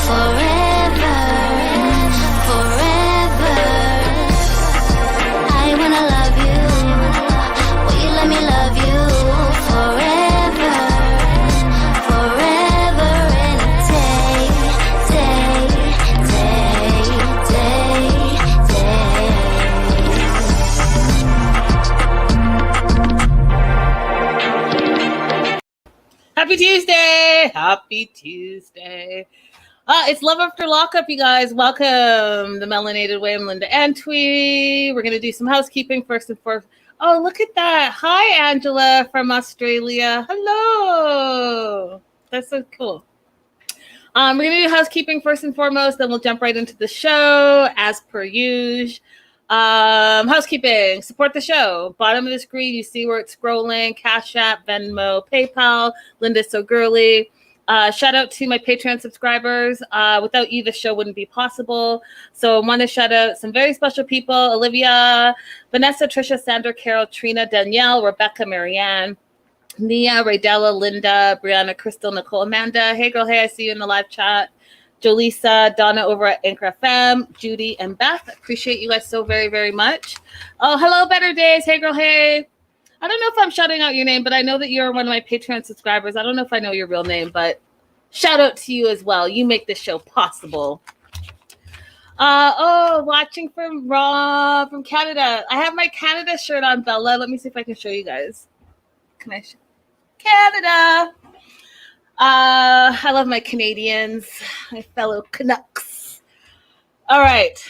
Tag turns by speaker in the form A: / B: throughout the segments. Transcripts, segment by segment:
A: forever, forever. I wanna love you. Will you let me love you forever, forever and a day, day, day, day, day.
B: Happy Tuesday! Happy Tuesday. It's Love After Lockup, you guys. Welcome. The Melanated Way. I'm Linda Antwi. We're going to do some housekeeping first and foremost. Oh, look at that. Hi, Angela from Australia. Hello. That's so cool. We're going to do housekeeping first and foremost, then we'll jump right into the show as per usual. Housekeeping, support the show. Bottom of the screen, you see where it's scrolling. Cashapp, Venmo, PayPal, lindaissogirlie. Shout out to my Patreon subscribers. Without you, the show wouldn't be possible. So I want to shout out some very special people: Olivia, Vanessa, Trisha, Sandra, Carol, Trina, Danielle, Rebecca, Marianne, Nia, Raydella, Linda, Brianna, Crystal, Nicolle, Amanda. Hey girl, hey, I see you in the live chat. Jolisa, Donna over at Anchor FM, Judy, and Beth. Appreciate you guys so very, very much. Oh, hello, Better Days. Hey girl, hey. I don't know if I'm shouting out your name, but I know that you're one of my Patreon subscribers. I don't know if I know your real name, but shout out to you as well. You make this show possible. Watching from from Canada. I have my Canada shirt on, Bella. Let me see if I can show you guys. Can I show? Canada. I love my Canadians, my fellow Canucks. All right.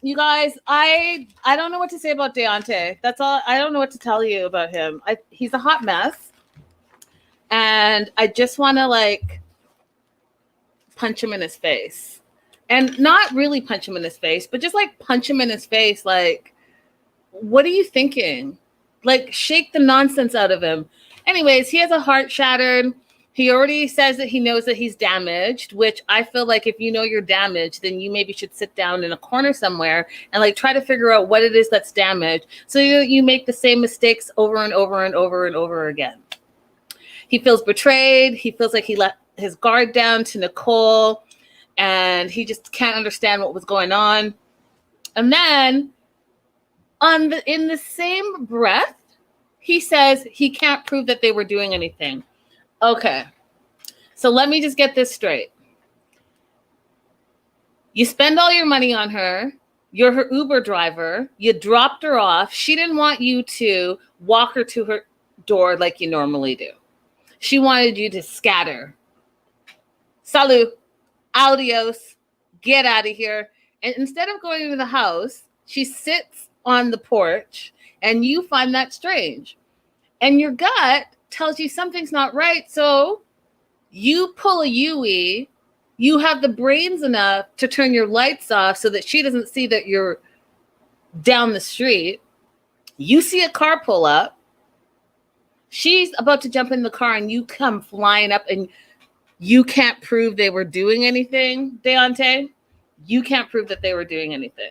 B: You guys, I don't know what to say about Daonte. That's all. I don't know what to tell you about him. He's a hot mess. And I just want to punch him in his face. And not really punch him in his face, but just punch him in his face. What are you thinking? Shake the nonsense out of him. Anyways, he has a heart shattered. He already says that he knows that he's damaged, which I feel like if you know you're damaged, then you maybe should sit down in a corner somewhere and try to figure out what it is that's damaged. So you make the same mistakes over and over and over and over again. He feels betrayed. He feels like he let his guard down to Nicolle and he just can't understand what was going on. And then in the same breath, he says he can't prove that they were doing anything. Okay, so let me just get this straight. You spend all your money on her. You're her Uber driver. You dropped her off. She didn't want you to walk her to her door like you normally do. She wanted you to scatter. Salut, adios, get out of here. And instead of going to the house, she sits on the porch and you find that strange. And your gut tells you something's not right, so you pull a Yui. You have the brains enough to turn your lights off so that she doesn't see that you're down the street. You see a car pull up. She's about to jump in the car and you come flying up and you can't prove they were doing anything, Daonte. You can't prove that they were doing anything.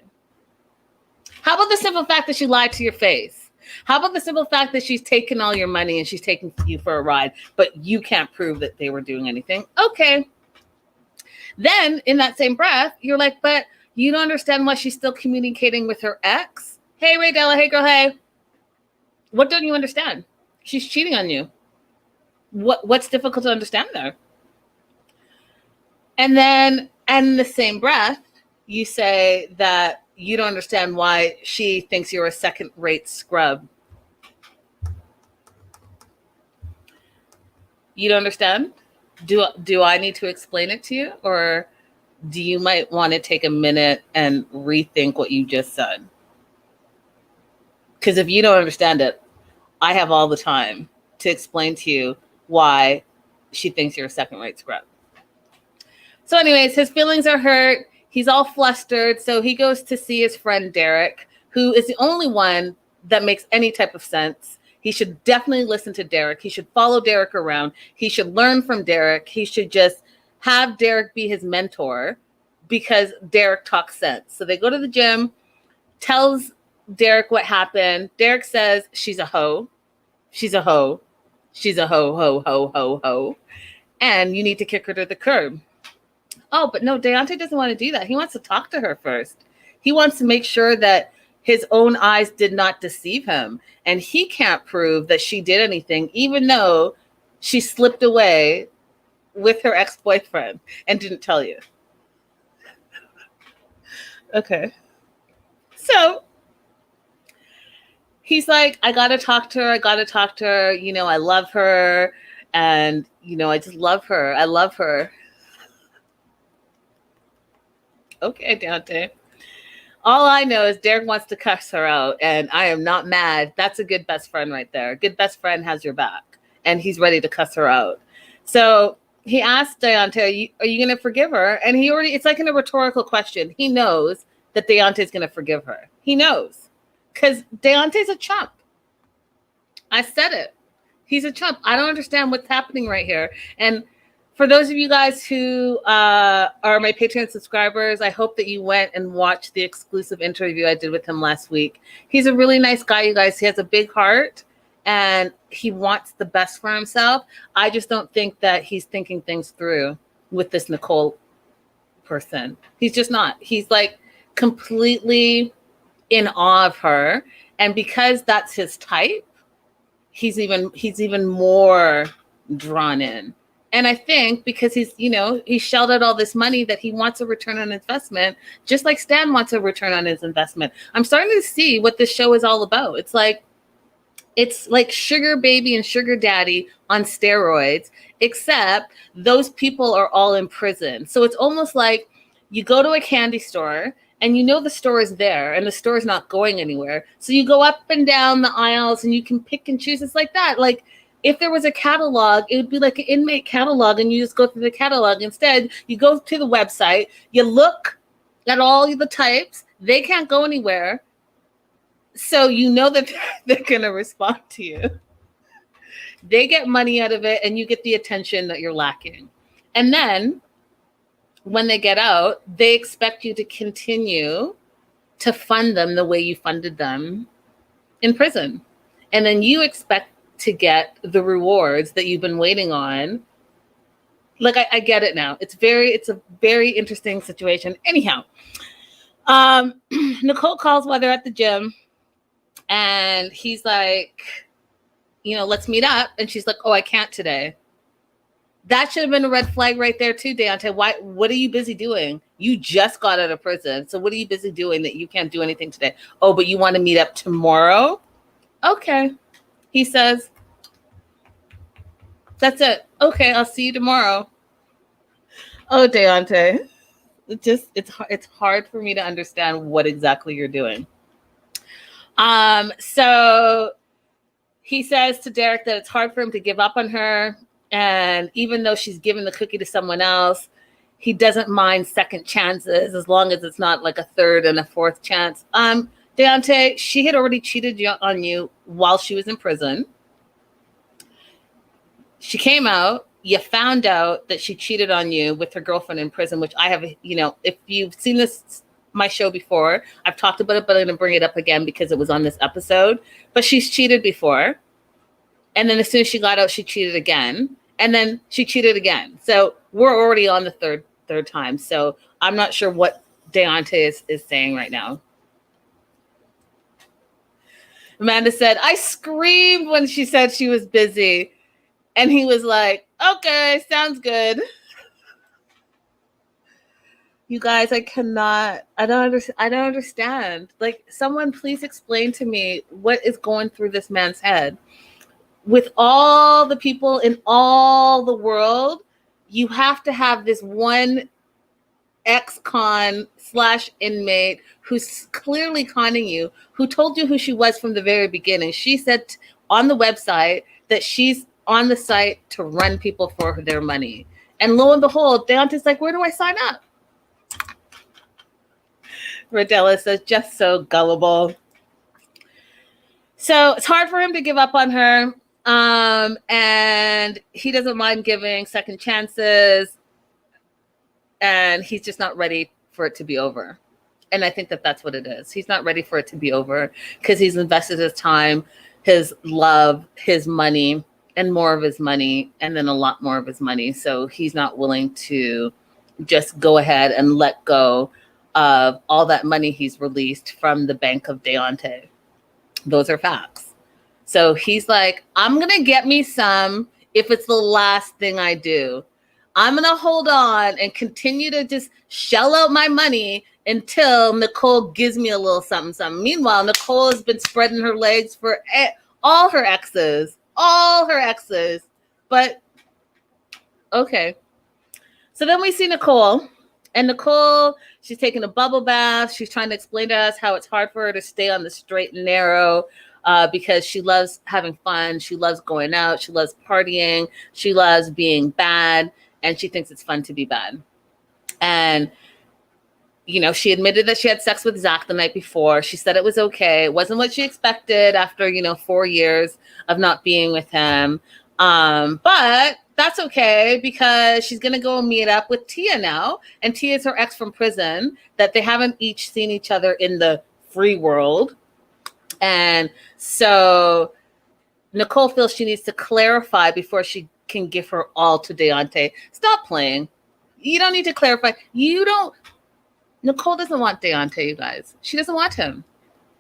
B: How about the simple fact that she lied to your face? How about the simple fact that she's taken all your money and she's taking you for a ride, but you can't prove that they were doing anything? Okay. Then in that same breath, you're like, but you don't understand why she's still communicating with her ex? Hey, Raydella. Hey, girl. Hey. What don't you understand? She's cheating on you. What's difficult to understand there? And then in the same breath, you say that you don't understand why she thinks you're a second-rate scrub. You don't understand? Do I need to explain it to you? Or do you might want to take a minute and rethink what you just said? Because if you don't understand it, I have all the time to explain to you why she thinks you're a second-rate scrub. So anyways, his feelings are hurt. He's all flustered, so he goes to see his friend Derek, who is the only one that makes any type of sense. He should definitely listen to Derek. He should follow Derek around. He should learn from Derek. He should just have Derek be his mentor because Derek talks sense. So they go to the gym, tells Derek what happened. Derek says, she's a hoe. She's a hoe. She's a hoe, ho, ho, ho, ho. And you need to kick her to the curb. Oh, but no, Daonte doesn't want to do that. He wants to talk to her first. He wants to make sure that his own eyes did not deceive him. And he can't prove that she did anything, even though she slipped away with her ex-boyfriend and didn't tell you. Okay. So he's like, I got to talk to her. I got to talk to her. You know, I love her. And, you know, I just love her. I love her. Okay, Daonte. All I know is Derek wants to cuss her out, and I am not mad. That's a good best friend right there. A good best friend has your back, and he's ready to cuss her out. So he asked Daonte, are you going to forgive her? And it's like in a rhetorical question. He knows that Daonte is going to forgive her. He knows, because Deonte's a chump. I said it. He's a chump. I don't understand what's happening right here. And for those of you guys who are my Patreon subscribers, I hope that you went and watched the exclusive interview I did with him last week. He's a really nice guy, you guys. He has a big heart, and he wants the best for himself. I just don't think that he's thinking things through with this Nicolle person. He's just not. He's like completely in awe of her. And because that's his type, he's even more drawn in. And I think because he shelled out all this money that he wants a return on investment, just like Stan wants a return on his investment. I'm starting to see what this show is all about. It's like sugar baby and sugar daddy on steroids, except those people are all in prison. So it's almost like you go to a candy store and you know the store is there and the store is not going anywhere. So you go up and down the aisles and you can pick and choose. It's like that. Like, if there was a catalog, it would be like an inmate catalog, and you just go through the catalog. Instead, you go to the website, you look at all the types, they can't go anywhere. So you know that they're going to respond to you. They get money out of it, and you get the attention that you're lacking. And then when they get out, they expect you to continue to fund them the way you funded them in prison. And then you expect to get the rewards that you've been waiting on. Like, I get it now. It's a very interesting situation. Anyhow, Nicolle calls while they're at the gym, and he's like, let's meet up. And she's like, oh, I can't today. That should have been a red flag right there too, Daonte. What are you busy doing? You just got out of prison. So what are you busy doing that you can't do anything today? Oh, but you want to meet up tomorrow? Okay. He says, that's it. Okay, I'll see you tomorrow. Oh, Daonte. It's hard for me to understand what exactly you're doing. So he says to Derek that it's hard for him to give up on her. And even though she's given the cookie to someone else, he doesn't mind second chances as long as it's not like a third and a fourth chance. Daonte, she had already cheated on you while she was in prison. She came out. You found out that she cheated on you with her girlfriend in prison, which I have, if you've seen my show before, I've talked about it, but I'm going to bring it up again because it was on this episode. But she's cheated before. And then as soon as she got out, she cheated again. And then she cheated again. So we're already on the third time. So I'm not sure what Daonte is saying right now. Amanda said, I screamed when she said she was busy. And he was like, okay, sounds good. You guys, I don't understand. Like, someone please explain to me what is going through this man's head. With all the people in all the world, you have to have this one ex-con / inmate who's clearly conning you, who told you who she was from the very beginning. She said on the website that she's on the site to run people for their money. And lo and behold, Daonte's like, where do I sign up? Rodella says, just so gullible. So it's hard for him to give up on her. And he doesn't mind giving second chances. And he's just not ready for it to be over. And I think that that's what it is. He's not ready for it to be over because he's invested his time, his love, his money, and more of his money, and then a lot more of his money. So he's not willing to just go ahead and let go of all that money he's released from the bank of Daonte. Those are facts. So he's like, I'm going to get me some if it's the last thing I do. I'm going to hold on and continue to just shell out my money until Nicolle gives me a little something, something. Meanwhile, Nicolle has been spreading her legs for all her exes. But okay. So then we see Nicolle. And Nicolle, she's taking a bubble bath. She's trying to explain to us how it's hard for her to stay on the straight and narrow because she loves having fun. She loves going out. She loves partying. She loves being bad. And she thinks it's fun to be bad. And, you know, she admitted that she had sex with Zach the night before. She said it was okay. It wasn't what she expected after, 4 years of not being with him. But that's okay because she's going to go meet up with Tia now. And Tia is her ex from prison that they haven't each seen each other in the free world. And so Nicolle feels she needs to clarify before she can give her all to Daonte. Stop playing. You don't need to clarify. Nicolle doesn't want Daonte, you guys. She doesn't want him.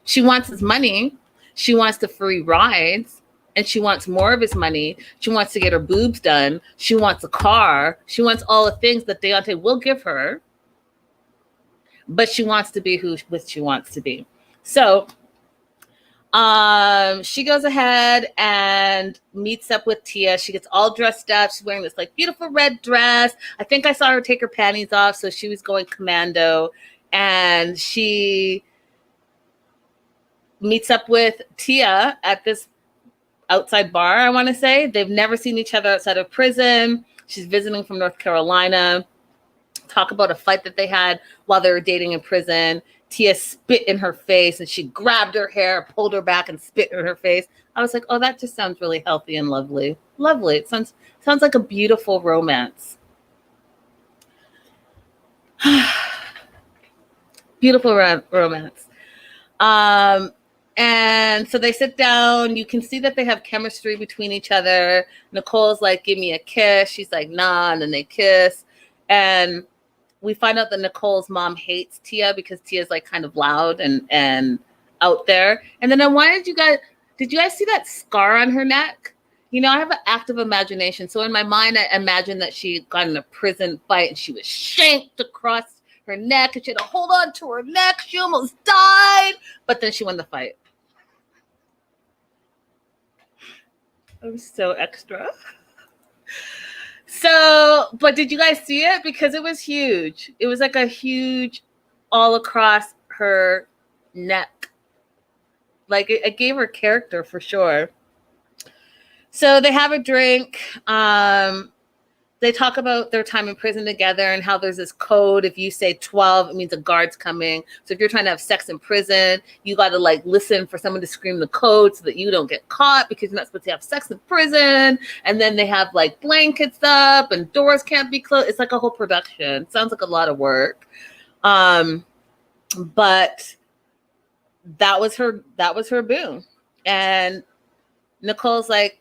B: She wants his money. She wants the free rides. And she wants more of his money. She wants to get her boobs done. She wants a car. She wants all the things that Daonte will give her. But she wants to be who she wants to be. So she goes ahead and meets up with Tia. She gets all dressed up. She's wearing this like beautiful red dress. I think I saw her take her panties off. So she was going commando. And she meets up with Tia at this outside bar, I want to say. They've never seen each other outside of prison. She's visiting from North Carolina. Talk about a fight that they had while they were dating in prison. Tia spit in her face and she grabbed her hair, pulled her back and spit in her face. I was like, oh, that just sounds really healthy and lovely. Lovely. It sounds like a beautiful romance. Beautiful romance. And so they sit down. You can see that they have chemistry between each other. Nicolle's like, give me a kiss. She's like, nah. And then they kiss. And we find out that Nicolle's mom hates Tia because Tia's like kind of loud and out there. And then did you guys see that scar on her neck? I have an active imagination. So in my mind, I imagine that she got in a prison fight and she was shanked across her neck and she had to hold on to her neck. She almost died, but then she won the fight. I was so extra. So, but did you guys see it? Because it was huge. It was like a huge all across her neck. Like it gave her character for sure. So they have a drink. They talk about their time in prison together and how there's this code. If you say 12, it means a guard's coming. So if you're trying to have sex in prison, you got to like listen for someone to scream the code so that you don't get caught because you're not supposed to have sex in prison. And then they have like blankets up and doors can't be closed. It's like a whole production. Sounds like a lot of work. But that was her boo. And Nicolle's like,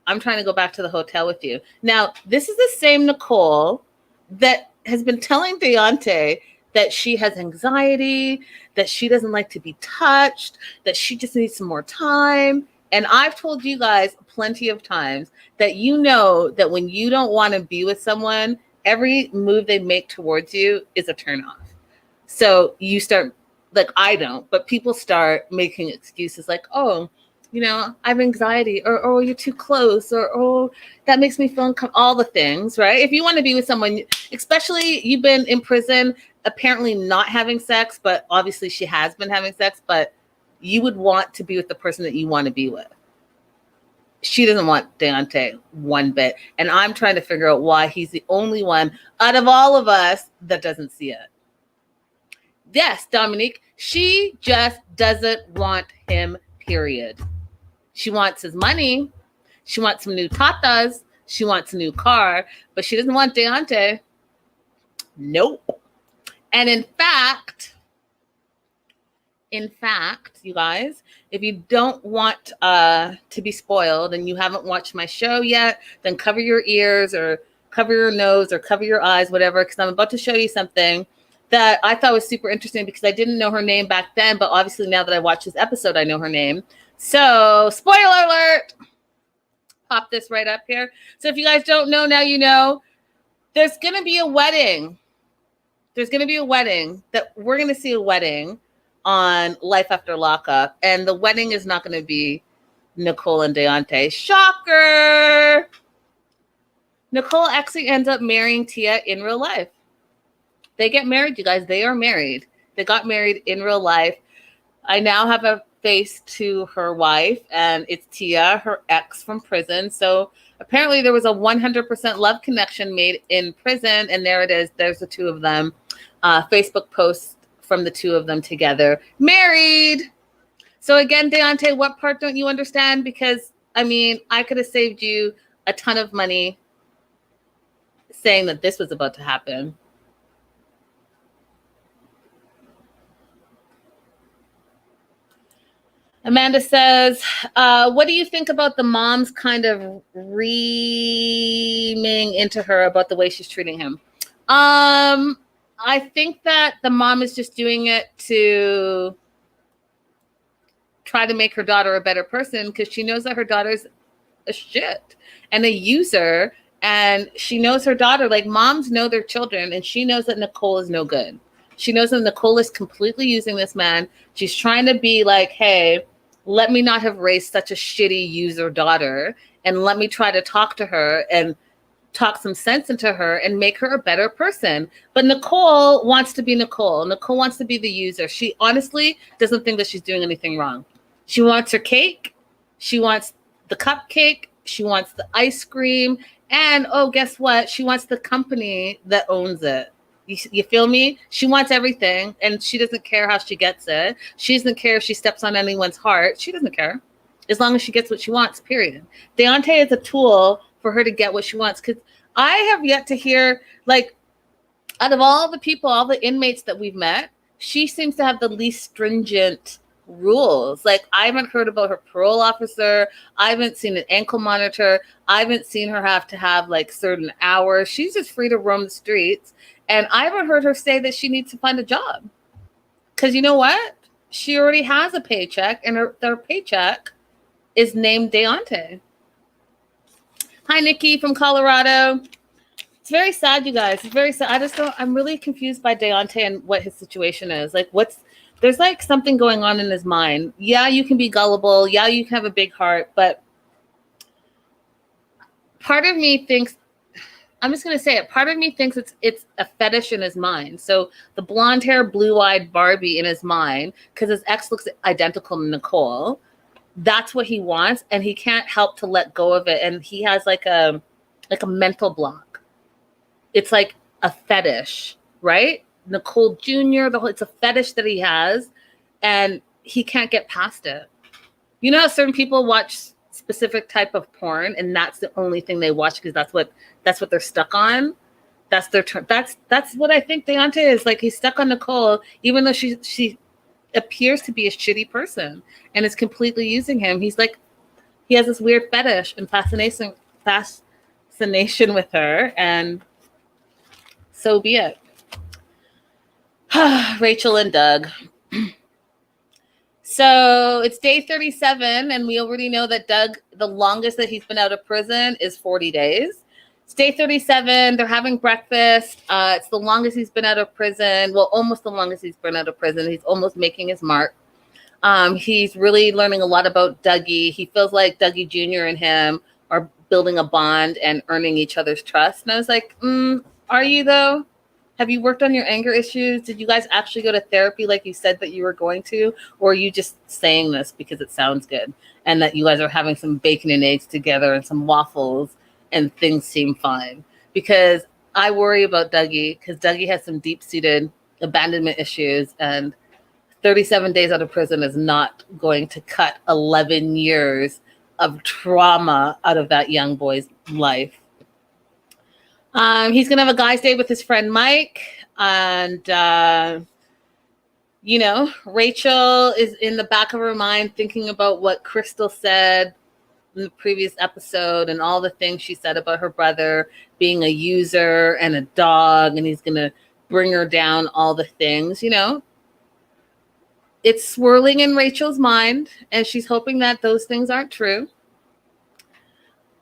B: I'm trying to go back to the hotel with you. Now, this is the same Nicolle that has been telling Daonte that she has anxiety, that she doesn't like to be touched, that she just needs some more time. And I've told you guys plenty of times that that when you don't want to be with someone, every move they make towards you is a turnoff. So you start, like I don't, but people start making excuses like, oh, I have anxiety, or oh, you're too close, or oh, that makes me feel uncomfortable. All the things, right? If you want to be with someone, especially you've been in prison, apparently not having sex, but obviously she has been having sex, but you would want to be with the person that you want to be with. She doesn't want Daonte one bit. And I'm trying to figure out why he's the only one out of all of us that doesn't see it. Yes, Dominique, she just doesn't want him, period. She wants his money. She wants some new tatas. She wants a new car, but she doesn't want Daonte. Nope. And in fact, you guys, if you don't want to be spoiled and you haven't watched my show yet, then cover your ears or cover your nose or cover your eyes, whatever, because I'm about to show you something that I thought was super interesting because I didn't know her name back then, but obviously now that I watched this episode, I know her name. So, spoiler alert! Pop this right up here. So if you guys don't know, now you know. There's going to be a wedding. There's going to be a wedding that we're going to see a wedding on Life After Lockup. And the wedding is not going to be Nicolle and Daonte. Shocker! Nicolle actually ends up marrying Tia in real life. They get married, you guys. They are married. They got married in real life. I now have a face to her wife, and it's Tia, her ex from prison. So apparently there was a 100% love connection made in prison, and there it is. There's the two of them. Facebook post from the two of them together. Married! So again, Daonte, what part don't you understand? Because, I mean, I could have saved you a ton of money saying that this was about to happen. Amanda says, what do you think about the mom's kind of reaming into her about the way she's treating him? I think that the mom is just doing it to try to make her daughter a better person because she knows that her daughter's a shit and a user. And she knows her daughter, like moms know their children, and she knows that Nicolle is no good. She knows that Nicolle is completely using this man. She's trying to be like, hey, let me not have raised such a shitty user daughter, and let me try to talk to her and talk some sense into her and make her a better person. But Nicolle wants to be Nicolle. Nicolle wants to be the user. She honestly doesn't think that she's doing anything wrong. She wants her cake. She wants the cupcake. She wants the ice cream. And, oh, guess what? She wants the company that owns it. You feel me? She wants everything, and she doesn't care how she gets it. She doesn't care if she steps on anyone's heart. She doesn't care. As long as she gets what she wants, period. Daonte is a tool for her to get what she wants. Because I have yet to hear, like, out of all the people, all the inmates that we've met, she seems to have the least stringent rules. Like, I haven't heard about her parole officer. I haven't seen an ankle monitor. I haven't seen her have to have, like, certain hours. She's just free to roam the streets. And I haven't heard her say that she needs to find a job. Because you know what? She already has a paycheck, and their paycheck is named Daonte. Hi, Nikki from Colorado. It's very sad, you guys. It's very sad. I'm really confused by Daonte and what his situation is. Like, there's like something going on in his mind. Yeah, you can be gullible. Yeah, you can have a big heart. But part of me thinks, I'm just going to say it. Part of me thinks it's a fetish in his mind. So the blonde hair, blue-eyed Barbie in his mind, because his ex looks identical to Nicolle, that's what he wants, and he can't help to let go of it. And he has like a mental block. It's like a fetish, right? Nicolle Jr., it's a fetish that he has, and he can't get past it. You know how certain people watch specific type of porn, and that's the only thing they watch because that's what they're stuck on. That's their turn. That's what I think Daonte is. Like, he's stuck on Nicolle, even though she appears to be a shitty person and is completely using him. He's like, he has this weird fetish and fascination with her, and so be it. Rachel and Doug. So it's day 37, and we already know that Doug, the longest that he's been out of prison is 40 days. It's day 37. They're having breakfast. It's the longest he's been out of prison. Well, almost the longest he's been out of prison. He's almost making his mark. He's really learning a lot about Dougie. He feels like Dougie Jr. and him are building a bond and earning each other's trust. And I was like, are you though? Have you worked on your anger issues? Did you guys actually go to therapy like you said that you were going to? Or are you just saying this because it sounds good and that you guys are having some bacon and eggs together and some waffles and things seem fine? Because I worry about Dougie, because Dougie has some deep-seated abandonment issues, and 37 days out of prison is not going to cut 11 years of trauma out of that young boy's life. He's going to have a guy's day with his friend Mike. And, Rachel is in the back of her mind thinking about what Crystal said in the previous episode and all the things she said about her brother being a user and a dog, and he's going to bring her down, all the things, it's swirling in Rachel's mind, and she's hoping that those things aren't true.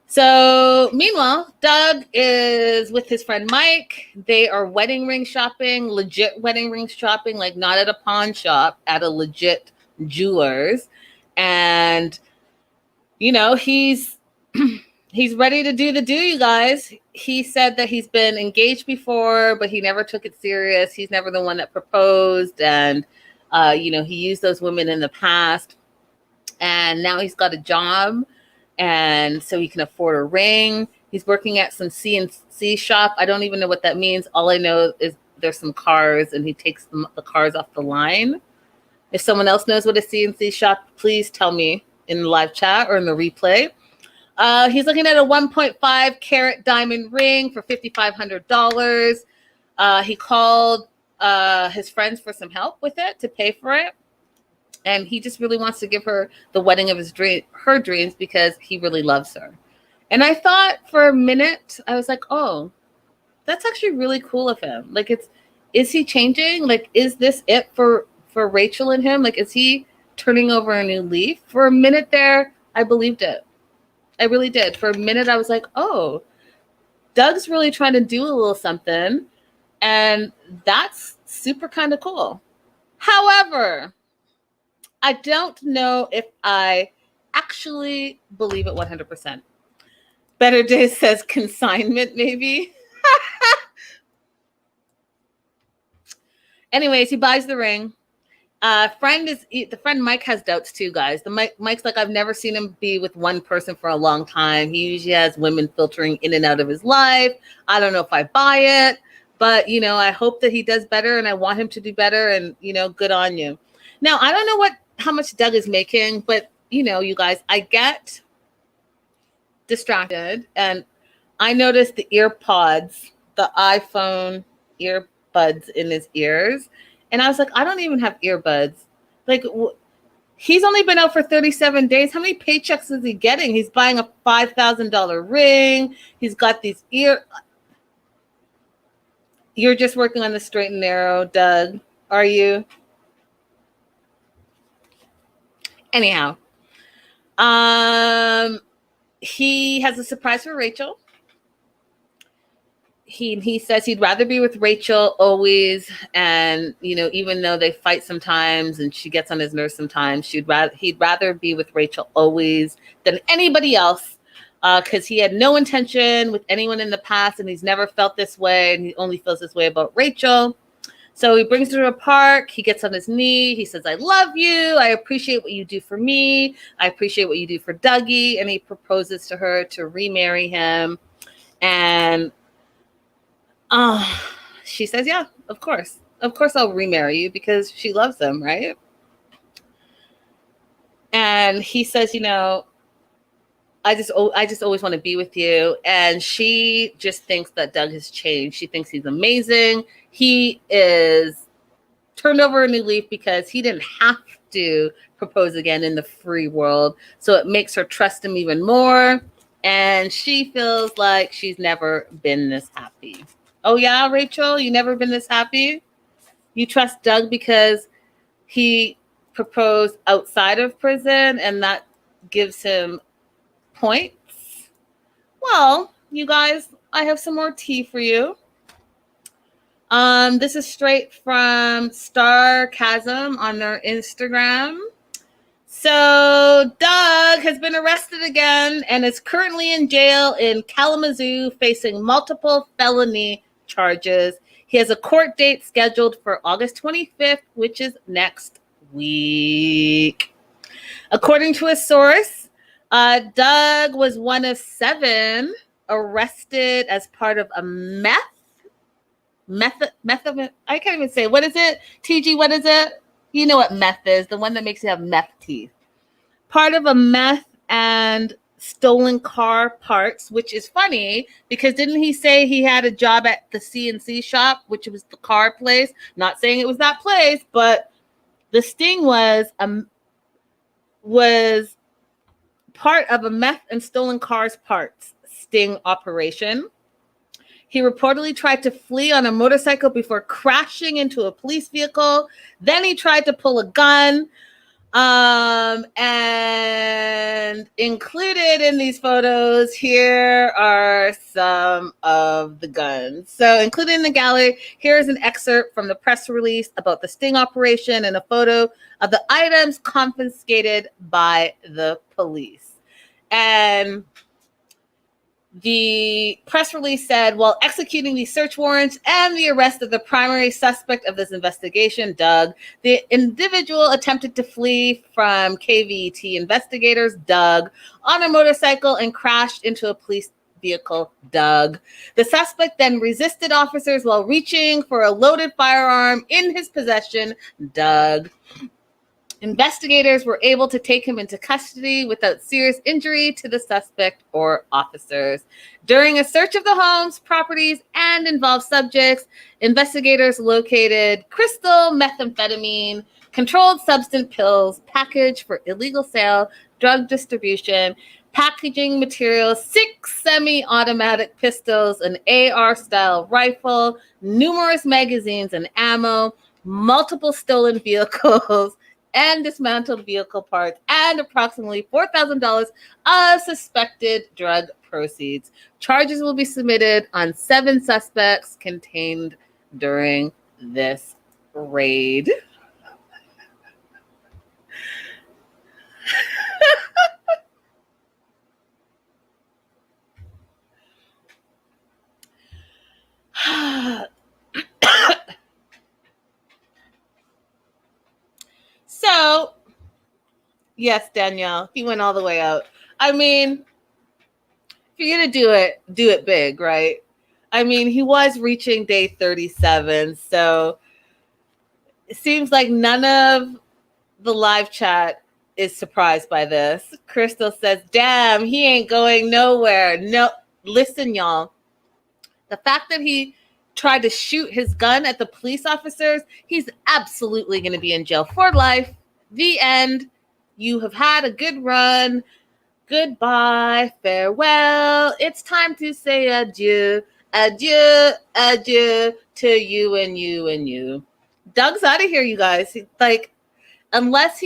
B: So meanwhile, Doug is with his friend Mike. They are wedding ring shopping, legit wedding ring shopping, like not at a pawn shop, at a legit jeweler's. And, he's ready to do the do, you guys. He said that he's been engaged before, but he never took it serious. He's never the one that proposed. And, he used those women in the past. And now he's got a job. And so he can afford a ring. He's working at some CNC shop. I don't even know what that means. All I know is there's some cars, and he takes the cars off the line. If someone else knows what a CNC shop, please tell me in the live chat or in the replay. He's looking at a 1.5 carat diamond ring for $5,500. He called his friends for some help with it to pay for it. And he just really wants to give her the wedding of her dreams, because he really loves her. And I thought for a minute, I was like, oh, that's actually really cool of him. Like, is he changing? Like, is this it for Rachel and him? Like, is he turning over a new leaf? For a minute there, I believed it. I really did. For a minute, I was like, oh, Doug's really trying to do a little something. And that's super kind of cool. However, I don't know if I actually believe it 100%. Better Days says consignment, maybe. Anyways, he buys the ring. The friend Mike has doubts too, guys. Mike's like, I've never seen him be with one person for a long time. He usually has women filtering in and out of his life. I don't know if I buy it, but I hope that he does better, and I want him to do better, and good on you. Now, I don't know how much Doug is making, but you guys, I get distracted, and I noticed the earpods, the iPhone earbuds in his ears, and I was like, I don't even have earbuds. Like, he's only been out for 37 days. How many paychecks is he getting? He's buying a $5,000 ring. He's got these You're just working on the straight and narrow, Doug, are you? Anyhow, he has a surprise for Rachel. He says he'd rather be with Rachel always, and even though they fight sometimes and she gets on his nerves sometimes, he'd rather be with Rachel always than anybody else, because he had no intention with anyone in the past, and he's never felt this way, and he only feels this way about Rachel. So he brings her to a park. He gets on his knee. He says, I love you. I appreciate what you do for me. I appreciate what you do for Dougie. And he proposes to her to remarry him. And she says, yeah, of course. Of course I'll remarry you, because she loves him, right? And he says, I just always want to be with you. And she just thinks that Doug has changed. She thinks he's amazing. He is turned over a new leaf because he didn't have to propose again in the free world. So it makes her trust him even more. And she feels like she's never been this happy. Oh yeah, Rachel, you never been this happy? You trust Doug because he proposed outside of prison, and that gives him points? Well, you guys, I have some more tea for you. This is straight from Starcasm on their Instagram. So Doug has been arrested again and is currently in jail in Kalamazoo facing multiple felony charges. He has a court date scheduled for August 25th, which is next week. According to a source, Doug was one of 7 arrested as part of a meth. I can't even say. What is it? TG, what is it? You know what meth is. The one that makes you have meth teeth. Part of a meth and stolen car parts, which is funny because didn't he say he had a job at the CNC shop, which was the car place? Not saying it was that place, but the sting was part of a meth and stolen cars parts sting operation. He reportedly tried to flee on a motorcycle before crashing into a police vehicle. Then he tried to pull a gun. And included in these photos, here are some of the guns. So included in the gallery, here's an excerpt from the press release about the sting operation and a photo of the items confiscated by the police. And the press release said, while executing these search warrants and the arrest of the primary suspect of this investigation, Doug, the individual attempted to flee from KVET investigators, Doug, on a motorcycle and crashed into a police vehicle, Doug. The suspect then resisted officers while reaching for a loaded firearm in his possession, Doug. Investigators were able to take him into custody without serious injury to the suspect or officers. During a search of the homes, properties, and involved subjects, investigators located crystal methamphetamine, controlled substance pills, packaged for illegal sale, drug distribution, packaging materials, 6 semi-automatic pistols, an AR-style rifle, numerous magazines and ammo, multiple stolen vehicles, and dismantled vehicle parts, and approximately $4,000 of suspected drug proceeds. Charges will be submitted on 7 suspects contained during this raid. So, yes, Danielle, he went all the way out. I mean, if you're going to do it big, right? I mean, he was reaching day 37, so it seems like none of the live chat is surprised by this. Crystal says, damn, he ain't going nowhere. No, listen, y'all. The fact that he tried to shoot his gun at the police officers, he's absolutely going to be in jail for life. The end. You have had a good run. Goodbye. Farewell. It's time to say adieu. Adieu. Adieu to you and you and you. Doug's out of here, you guys. Like, unless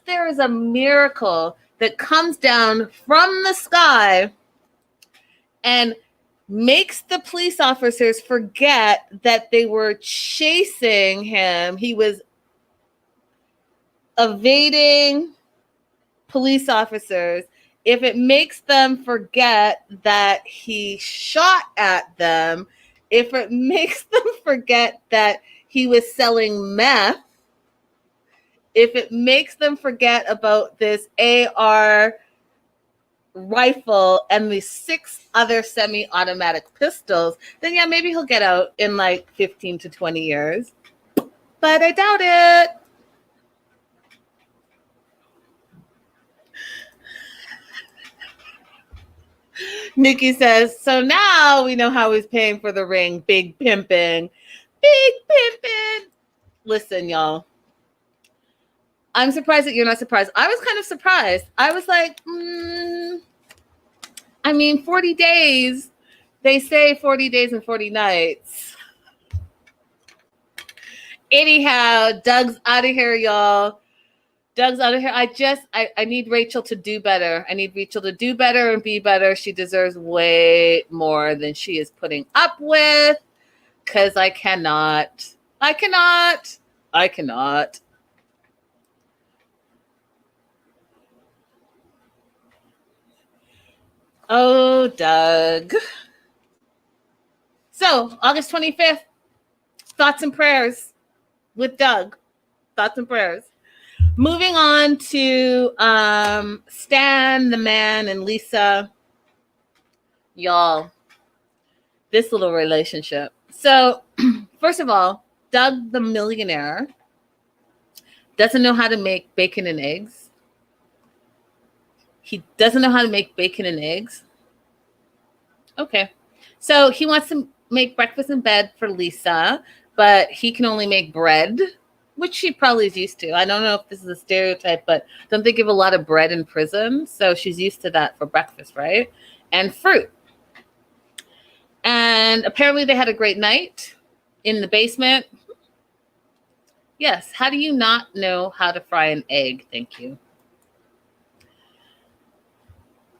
B: there is a miracle that comes down from the sky and makes the police officers forget that they were chasing him. He was evading police officers. If it makes them forget that he shot at them, if it makes them forget that he was selling meth, if it makes them forget about this AR rifle and the 6 other semi-automatic pistols, then yeah, maybe he'll get out in like 15 to 20 years. But I doubt it. Nikki says, so now we know how he's paying for the ring. Big pimping. Big pimping. Listen, y'all. I'm surprised that you're not surprised. I was kind of surprised. I was like, 40 days. They say 40 days and 40 nights. Anyhow, Doug's out of here, y'all. Doug's out of here. I need Rachel to do better. I need Rachel to do better and be better. She deserves way more than she is putting up with. Because I cannot. Oh, Doug. So, August 25th, thoughts and prayers with Doug. Thoughts and prayers. Moving on to Stan, the man, and Lisa. Y'all, this little relationship. So, first of all, Doug, the millionaire, doesn't know how to make bacon and eggs. He doesn't know how to make bacon and eggs. Okay. So he wants to make breakfast in bed for Lisa, but he can only make bread. which she probably is used to. I don't know if this is a stereotype, but don't they give a lot of bread in prison? So she's used to that for breakfast, right? And fruit. And apparently they had a great night in the basement. Yes. How do you not know how to fry an egg? Thank you.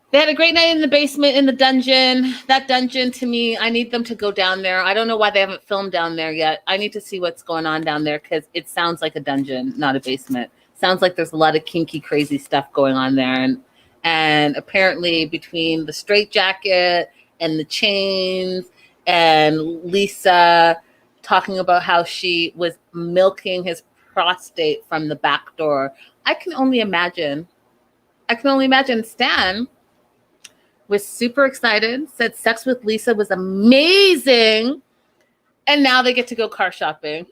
B: They had a great night in the basement, in the dungeon. That dungeon, to me, I need them to go down there. I don't know why they haven't filmed down there yet. I need to see what's going on down there because it sounds like a dungeon, not a basement. Sounds like there's a lot of kinky, crazy stuff going on there. And apparently between the straitjacket and the chains and Lisa talking about how she was milking his prostate from the back door, I can only imagine Stan was super excited, said sex with Lisa was amazing, and now they get to go car shopping.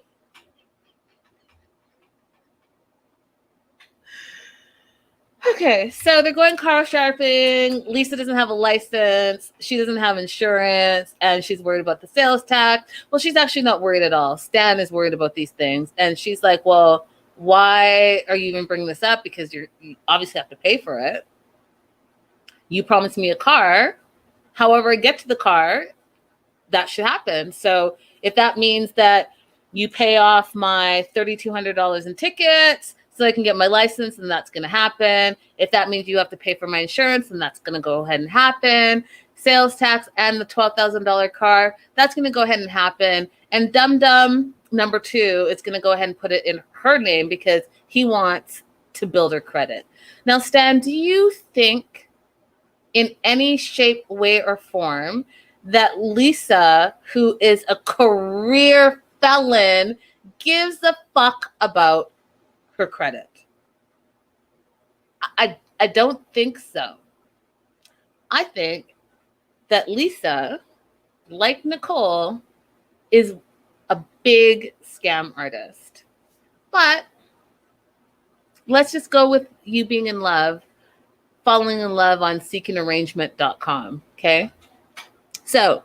B: Okay, so they're going car shopping. Lisa doesn't have a license. She doesn't have insurance, and she's worried about the sales tax. Well, she's actually not worried at all. Stan is worried about these things, and she's like, well, why are you even bringing this up? Because you obviously have to pay for it. You promised me a car. However I get to the car, that should happen. So if that means that you pay off my $3,200 in tickets so I can get my license, then that's going to happen. If that means you have to pay for my insurance, then that's going to go ahead and happen. Sales tax and the $12,000 car, that's going to go ahead and happen. And Dum Dum number 2 is going to go ahead and put it in her name because he wants to build her credit. Now, Stan, do you think in any shape, way, or form that Lisa, who is a career felon, gives a fuck about her credit? I don't think so. I think that Lisa, like Nicolle, is a big scam artist. But let's just go with you being in love. Falling in love on seekingarrangement.com. Okay. So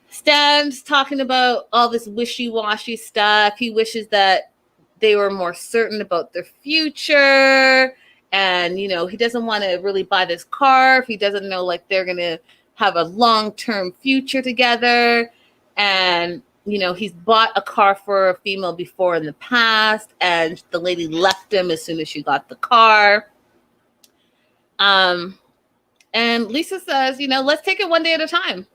B: Stan's talking about all this wishy-washy stuff. He wishes that they were more certain about their future. And, you know, he doesn't want to really buy this car if he doesn't know like they're going to have a long-term future together. And, you know, he's bought a car for a female before in the past, and the lady left him as soon as she got the car. And Lisa says, you know, let's take it one day at a time.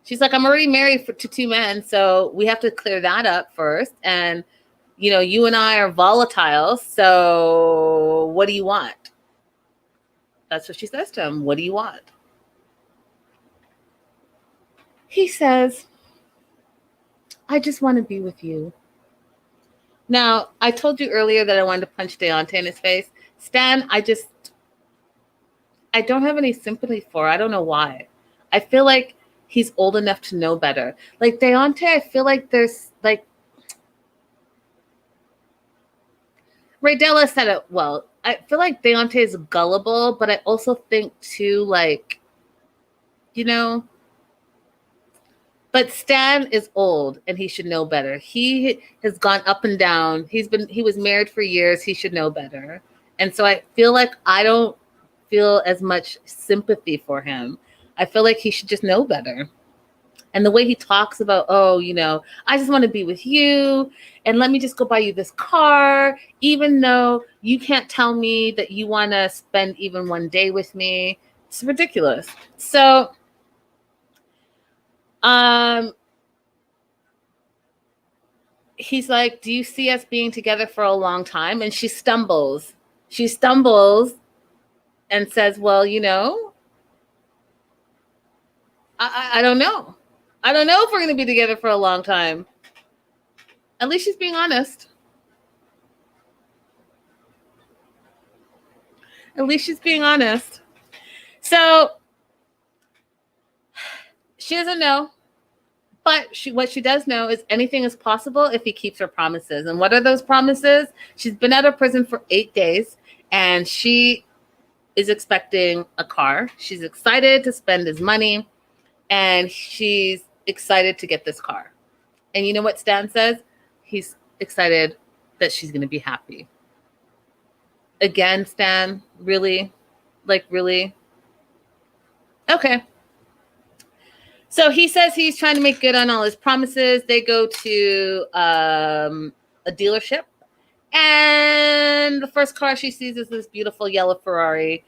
B: She's like, I'm already married to 2 men, so we have to clear that up first. And, you know, you and I are volatile, so what do you want? That's what she says to him. What do you want? He says, I just want to be with you. Now, I told you earlier that I wanted to punch Daonte in his face. Stan, I don't have any sympathy for. I don't know why. I feel like he's old enough to know better. Like Daonte, I feel like there's like Raydella said it well. I feel like Daonte is gullible, but I also think too, like, you know, but Stan is old and he should know better. He has gone up and down. He was married for years. He should know better. And so I feel like I don't feel as much sympathy for him. I feel like he should just know better. And the way he talks about, oh, you know, I just want to be with you and let me just go buy you this car, even though you can't tell me that you want to spend even one day with me. It's ridiculous. So, he's like, do you see us being together for a long time? And she stumbles and says, well, you know, I don't know. I don't know if we're going to be together for a long time. At least she's being honest. At least she's being honest. So she doesn't know. But what she does know is anything is possible if he keeps her promises. And what are those promises? She's been out of prison for 8 days, and she is expecting a car. She's excited to spend his money, and she's excited to get this car. And you know what Stan says? excited that she's going to be happy. Again, Stan, really? Like, really? Okay. So he says he's trying to make good on all his promises. They go to a dealership. And the first car she sees is this beautiful yellow Ferrari.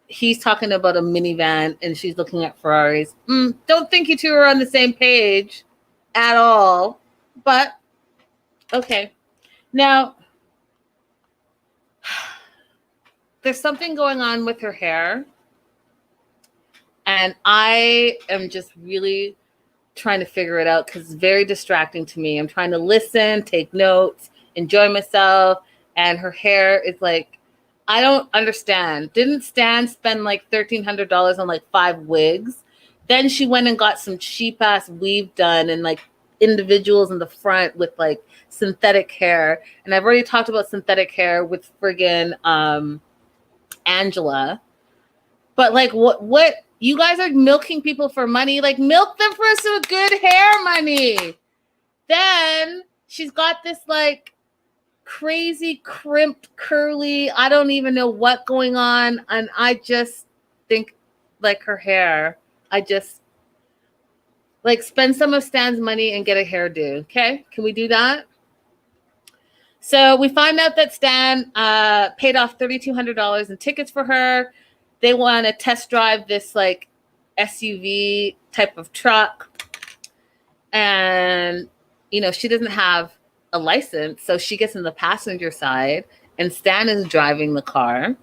B: He's talking about a minivan, and she's looking at Ferraris. Don't think you two are on the same page at all. But, okay. Now, there's something going on with her hair. And I am just really trying to figure it out because it's very distracting to me. I'm trying to listen, take notes, enjoy myself. And her hair is like, I don't understand. Didn't Stan spend like $1,300 on like 5 wigs? Then she went and got some cheap ass weave done and like individuals in the front with like synthetic hair. And I've already talked about synthetic hair with friggin' Angela. But like, what? You guys are milking people for money. Like, milk them for some good hair money. Then she's got this like crazy crimped, curly, I don't even know what going on. And I just think like her hair, I just like spend some of Stan's money and get a hairdo. Okay. Can we do that? So we find out that Stan paid off $3,200 in tickets for her. They want to test drive this like SUV type of truck. And, you know, she doesn't have a license. So she gets in the passenger side and Stan is driving the car.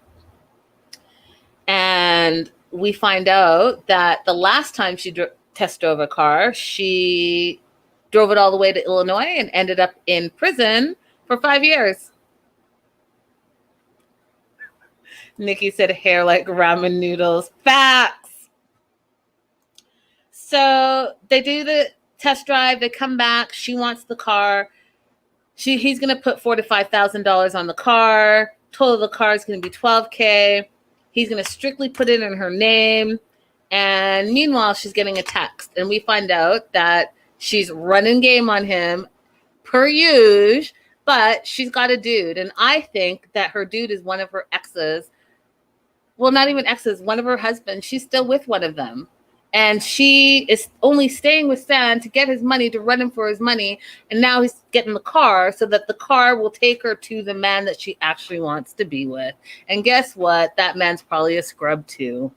B: And we find out that the last time she test drove a car, she drove it all the way to Illinois and ended up in prison for 5 years. Nikki said hair like ramen noodles. Facts. So they do the test drive. They come back. She wants the car. He's going to put $4,000 to $5,000 on the car. Total of the car is going to be $12,000. He's going to strictly put it in her name. And meanwhile, she's getting a text. And we find out that she's running game on him per usual, but she's got a dude. And I think that her dude is one of her exes. Well, not even exes, one of her husbands. She's still with one of them. And she is only staying with Stan to get his money, to run him for his money. And now he's getting the car so that the car will take her to the man that she actually wants to be with. And guess what? That man's probably a scrub too.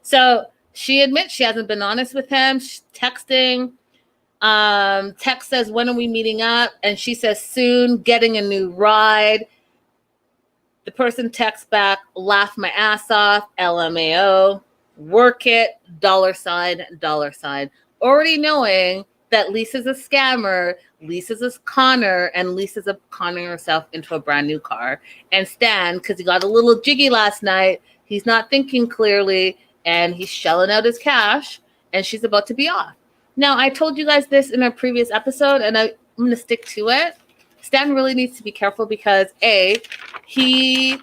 B: So she admits she hasn't been honest with him. She's texting. Text says, when are we meeting up? And she says, soon, getting a new ride. The person texts back, laugh my ass off, LMAO, work it, $. Already knowing that Lisa's a scammer, Lisa's a conner, and Lisa's conning herself into a brand new car. And Stan, because he got a little jiggy last night, he's not thinking clearly, and he's shelling out his cash, and she's about to be off. Now, I told you guys this in our previous episode, and I'm going to stick to it. Stan really needs to be careful because, A, he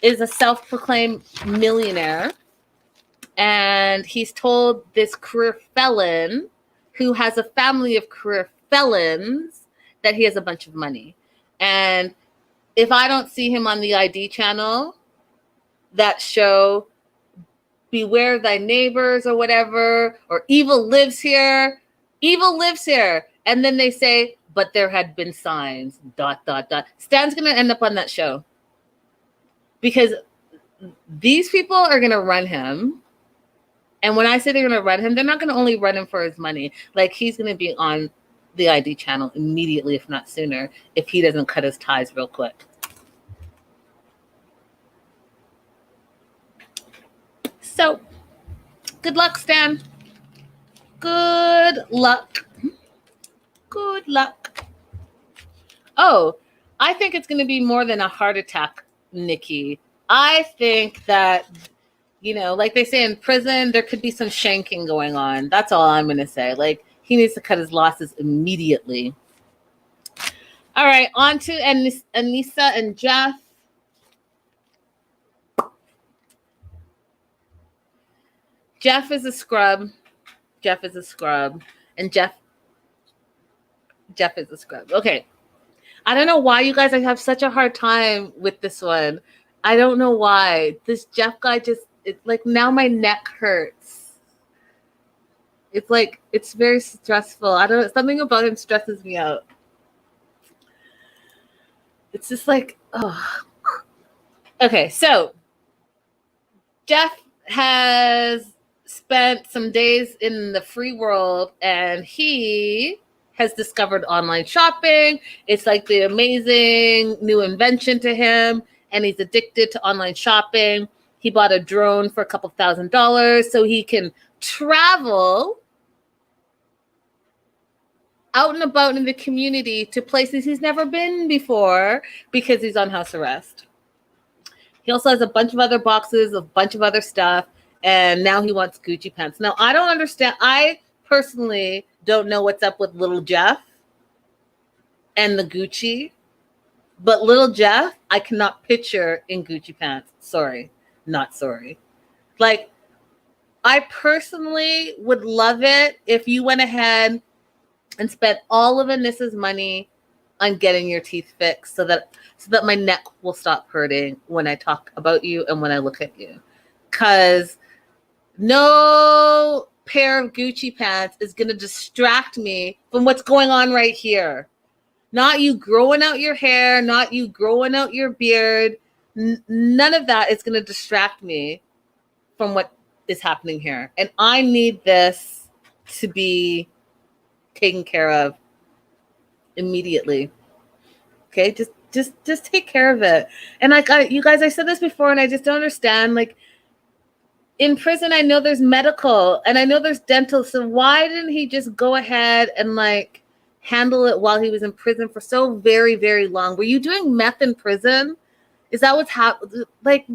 B: is a self-proclaimed millionaire, and he's told this career felon who has a family of career felons that he has a bunch of money. And if I don't see him on the ID channel, that show Beware Thy Neighbors or whatever, or Evil Lives Here. And then they say, but there had been signs, ... Stan's going to end up on that show. Because these people are going to run him. And when I say they're going to run him, they're not going to only run him for his money. Like, he's going to be on the ID channel immediately, if not sooner, if he doesn't cut his ties real quick. So, good luck, Stan. Good luck. Good luck. Oh, I think it's going to be more than a heart attack, Nikki. I think that, you know, like they say in prison, there could be some shanking going on. That's all I'm going to say. Like, he needs to cut his losses immediately. All right, on to Anissa and Jeff. Jeff is a scrub. And Jeff is a scrub. Okay. I don't know why you guys, I have such a hard time with this one. I don't know why. This Jeff guy just, like, now my neck hurts. It's like, it's very stressful. I don't know. Something about him stresses me out. It's just like, oh. Okay, so Jeff has spent some days in the free world and he has discovered online shopping. It's like the amazing new invention to him, and he's addicted to online shopping. He bought a drone for a couple $1,000s so he can travel out and about in the community to places he's never been before because he's on house arrest. He also has a bunch of other boxes, a bunch of other stuff, and now he wants Gucci pants. Now, I don't understand. I personally don't know what's up with little Jeff and the Gucci, but little Jeff, I cannot picture in Gucci pants. Sorry, not sorry. Like, I personally would love it if you went ahead and spent all of Anissa's money on getting your teeth fixed so that my neck will stop hurting when I talk about you and when I look at you. Because no pair of Gucci pants is going to distract me from what's going on right here. Not you growing out your hair, not you growing out your beard. None of that is going to distract me from what is happening here. And I need this to be taken care of immediately. Okay, just take care of it. And like you guys, I said this before, and I just don't understand. Like, in prison, I know there's medical and I know there's dental. So why didn't he just go ahead and like handle it while he was in prison for so very, very long? Were you doing meth in prison? Is that what's happening? Like,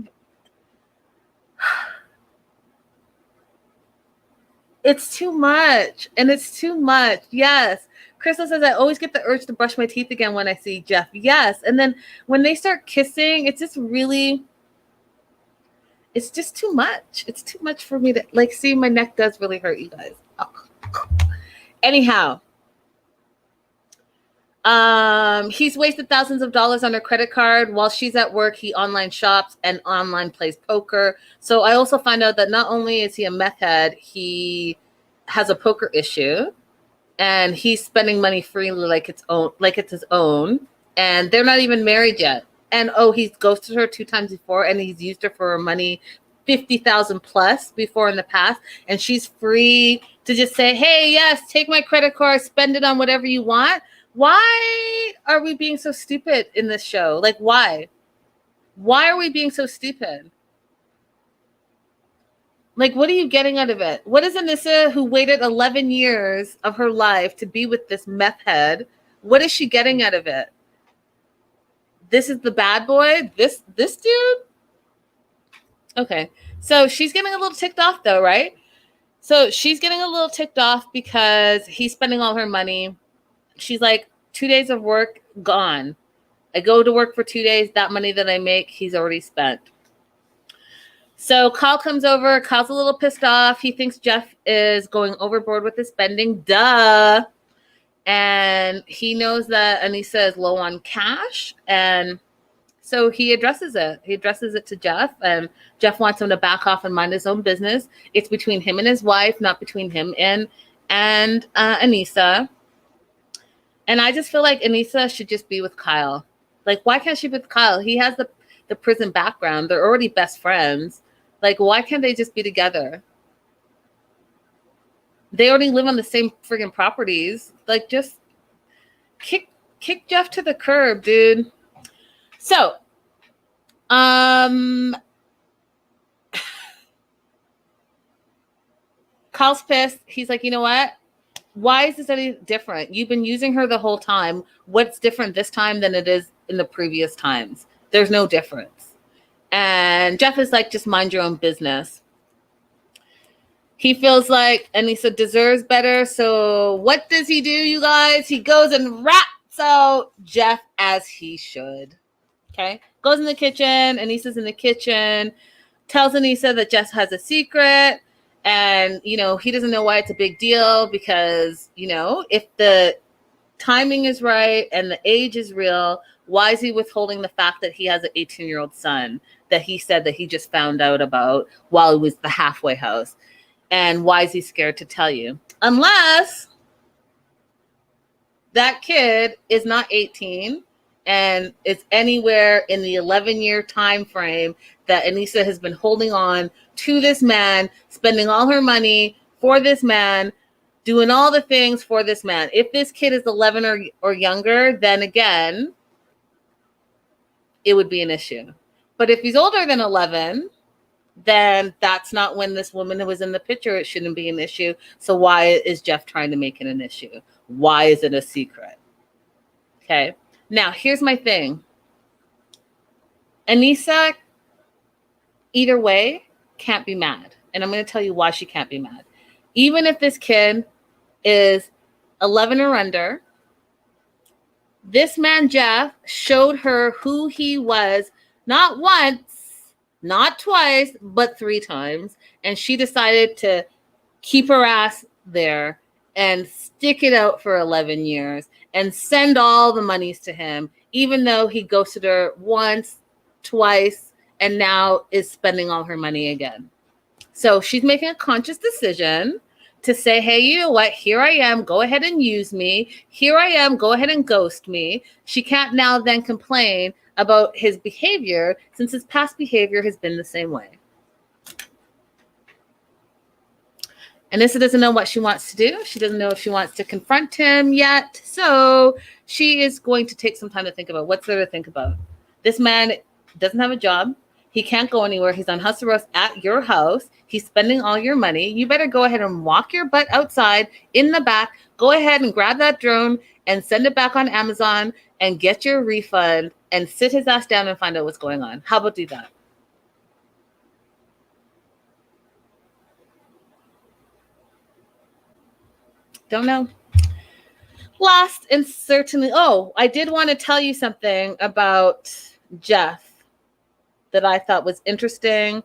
B: it's too much, and it's too much. Yes. Crystal says, I always get the urge to brush my teeth again when I see Jeff. Yes. And then when they start kissing, it's just too much. It's too much for me to, like, see, my neck does really hurt, you guys. Oh. Anyhow, he's wasted thousands of dollars on her credit card. While she's at work, he online shops and online plays poker. So I also find out that not only is he a meth head, he has a poker issue. And he's spending money freely like it's his own. And they're not even married yet. And he's ghosted her 2 times before, and he's used her for her money, $50,000 plus before in the past. And she's free to just say, hey, yes, take my credit card, spend it on whatever you want. Why are we being so stupid in this show? Like, why? Why are we being so stupid? Like, what are you getting out of it? What is Anissa, who waited 11 years of her life to be with this meth head, what is she getting out of it? This is the bad boy? This dude? Okay. So she's getting a little ticked off, though, right? So she's getting a little ticked off because he's spending all her money. She's like, 2 days of work, gone. I go to work for 2 days. That money that I make, he's already spent. So Kyle comes over. Kyle's a little pissed off. He thinks Jeff is going overboard with his spending. Duh. And he knows that Anissa is low on cash. And so he addresses it. He addresses it to Jeff. And Jeff wants him to back off and mind his own business. It's between him and his wife, not between him and Anissa. And I just feel like Anissa should just be with Kyle. Like, why can't she be with Kyle? He has the prison background. They're already best friends. Like, why can't they just be together? They already live on the same friggin' properties. Like, just kick Jeff to the curb, dude. So, Kyle's pissed. He's like, you know what? Why is this any different? You've been using her the whole time. What's different this time than it is in the previous times? There's no difference. And Jeff is like, just mind your own business. He feels like Anissa deserves better. So what does he do, you guys? He goes and rats out Jeff as he should. Okay? Goes in the kitchen. Anissa's in the kitchen. Tells Anissa that Jeff has a secret. And, he doesn't know why it's a big deal because, if the timing is right and the age is real, why is he withholding the fact that he has an 18-year-old son that he said that he just found out about while he was at the halfway house? And why is he scared to tell you? Unless that kid is not 18 and it's anywhere in the 11-year time frame that Anissa has been holding on to this man, spending all her money for this man, doing all the things for this man. If this kid is 11 or younger, then again, it would be an issue. But if he's older than 11, then that's not when this woman was in the picture. It shouldn't be an issue. So why is Jeff trying to make it an issue? Why is it a secret? Okay. Now, here's my thing. Anissa, either way, can't be mad. And I'm going to tell you why she can't be mad. Even if this kid is 11 or under, this man, Jeff, showed her who he was not once, not twice, but 3 times. And she decided to keep her ass there and stick it out for 11 years and send all the monies to him, even though he ghosted her once, twice, and now is spending all her money again. So she's making a conscious decision to say, hey, you know what? Here I am. Go ahead and use me. Here I am. Go ahead and ghost me. She can't now then complain about his behavior since his past behavior has been the same way. Anissa doesn't know what she wants to do. She doesn't know if she wants to confront him yet. So she is going to take some time to think about what's there to think about. This man doesn't have a job. He can't go anywhere. He's on house arrest at your house. He's spending all your money. You better go ahead and walk your butt outside in the back. Go ahead and grab that drone and send it back on Amazon and get your refund and sit his ass down and find out what's going on. How about do that? Don't know. Last and certainly, I did want to tell you something about Jeff that I thought was interesting,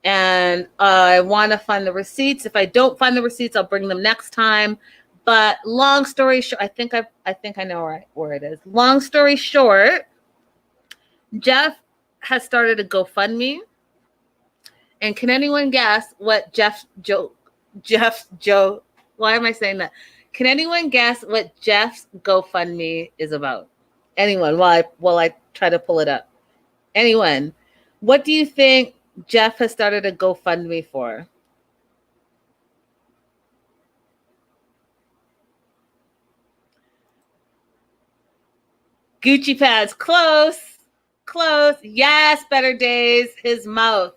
B: and I want to find the receipts. If I don't find the receipts, I'll bring them next time. But long story short, I think I know where it is. Long story short, Jeff has started a GoFundMe, and can anyone guess what why am I saying that? Can anyone guess what Jeff's GoFundMe is about? Anyone? While I try to pull it up. Anyone? What do you think Jeff has started a GoFundMe for? Gucci pads. Close. Yes, Better Days. His mouth.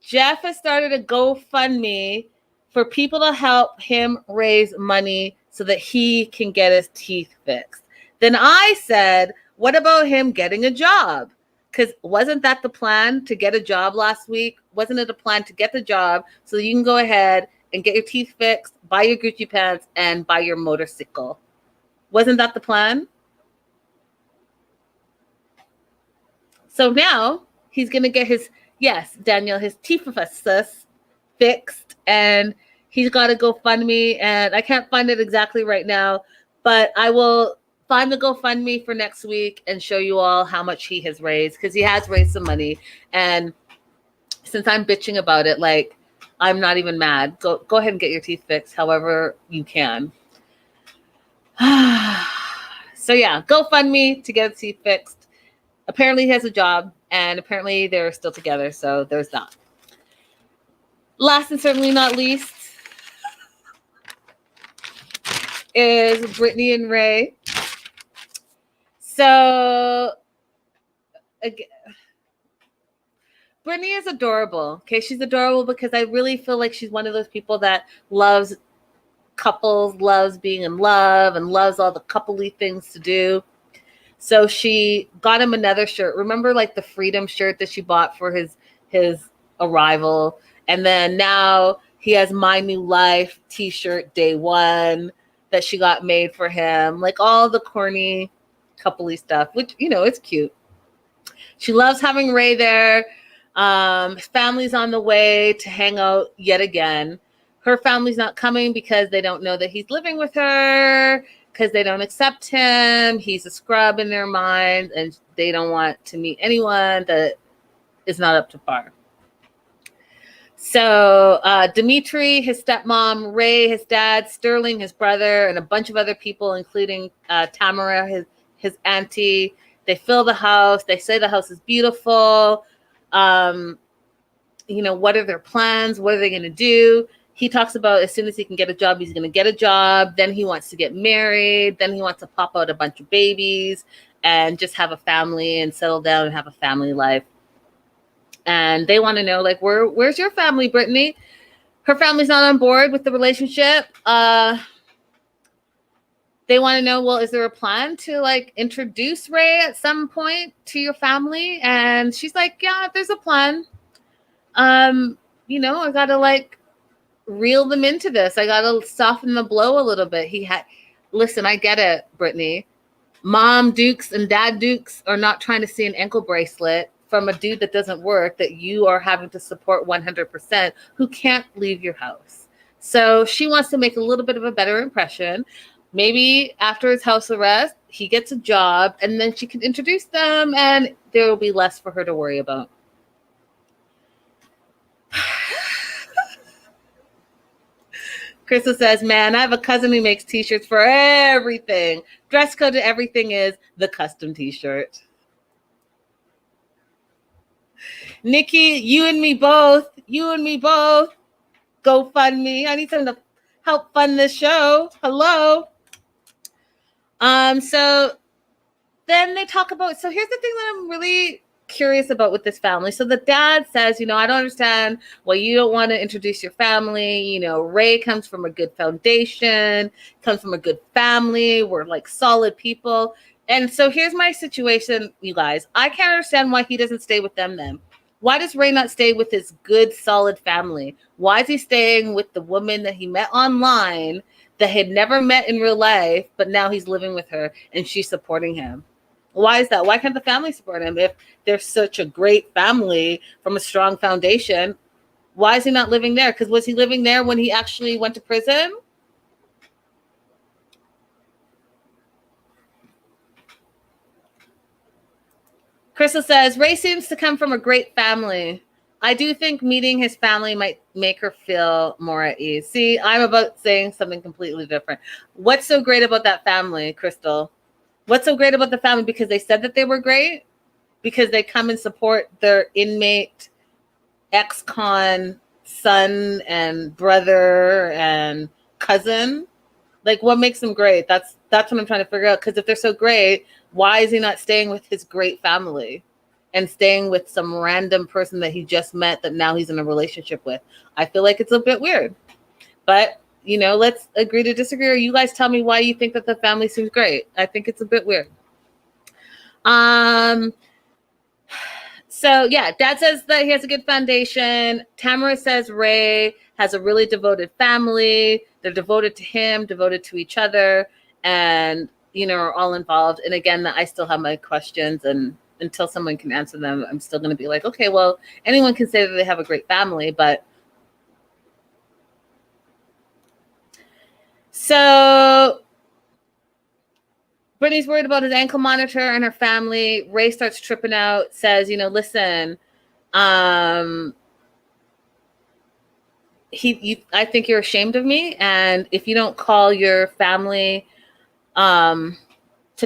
B: Jeff has started a GoFundMe for people to help him raise money so that he can get his teeth fixed. Then I said, what about him getting a job? Because wasn't that the plan, to get a job last week? Wasn't it a plan to get the job so you can go ahead and get your teeth fixed, buy your Gucci pants, and buy your motorcycle? Wasn't that the plan? So now he's going to get his teeth fixed, and he's got to GoFundMe, and I can't find it exactly right now, but I will find the GoFundMe for next week and show you all how much he has raised, because he has raised some money. And since I'm bitching about it, like, I'm not even mad. Go ahead and get your teeth fixed however you can. So yeah, GoFundMe to get his teeth fixed. Apparently he has a job, and apparently they're still together, so there's that. Last and certainly not least is Britney and Ray. So, again, Britney is adorable. Okay, she's adorable because I really feel like she's one of those people that loves couples, loves being in love, and loves all the coupley things to do. So she got him another shirt. Remember, like, the Freedom shirt that she bought for his arrival? And then now he has My New Life t-shirt day one that she got made for him. Like, all the corny coupley stuff, which, it's cute. She loves having Ray there. His family's on the way to hang out yet again. Her family's not coming because they don't know that he's living with her, because they don't accept him. He's a scrub in their mind, and they don't want to meet anyone that is not up to par. So Dimitri, his stepmom, Ray, his dad, Sterling, his brother, and a bunch of other people, including Tamara, his auntie, they fill the house. They say the house is beautiful. What are their plans? What are they going to do? He talks about as soon as he can get a job, he's going to get a job. Then he wants to get married. Then he wants to pop out a bunch of babies and just have a family and settle down and have a family life. And they want to know, like, where's your family, Britney? Her family's not on board with the relationship. They want to know, well, is there a plan to like introduce Ray at some point to your family? And she's like, yeah, there's a plan. I gotta like reel them into this. I gotta soften the blow a little bit. Listen, I get it, Britney. Mom Dukes and Dad Dukes are not trying to see an ankle bracelet from a dude that doesn't work, that you are having to support 100%, who can't leave your house. So she wants to make a little bit of a better impression. Maybe after his house arrest, he gets a job, and then she can introduce them, and there will be less for her to worry about. Crystal says, man, I have a cousin who makes t-shirts for everything. Dress code to everything is the custom t-shirt. Nikki, you and me both. Go fund me. I need someone to help fund this show. Hello. So then they talk about, so here's the thing that I'm really curious about with this family. So the dad says, I don't understand why you don't want to introduce your family. Ray comes from a good foundation, comes from a good family. We're like solid people. And so here's my situation, you guys. I can't understand why he doesn't stay with them then. Why does Ray not stay with his good, solid family? Why is he staying with the woman that he met online, that had never met in real life, but now he's living with her and she's supporting him? Why is that? Why can't the family support him? If they're such a great family from a strong foundation, why is he not living there? Because was he living there when he actually went to prison? Crystal says, Ray seems to come from a great family. I do think meeting his family might make her feel more at ease. See, I'm about saying something completely different. What's so great about that family, Crystal? What's so great about the family? Because they said that they were great? Because they come and support their inmate, ex-con, son and brother and cousin? Like, what makes them great? That's what I'm trying to figure out. Because if they're so great, why is he not staying with his great family and staying with some random person that he just met that now he's in a relationship with? I feel like it's a bit weird. But, let's agree to disagree. Or you guys tell me why you think that the family seems great. I think it's a bit weird. So, yeah, Dad says that he has a good foundation. Tamara says Ray has a really devoted family. They're devoted to him, devoted to each other, and, are all involved. And again, I still have my questions, and until someone can answer them, I'm still going to be like, okay, well, anyone can say that they have a great family, but. So Brittany's worried about his ankle monitor and her family. Ray starts tripping out, says, listen, I think you're ashamed of me. And if you don't call your family to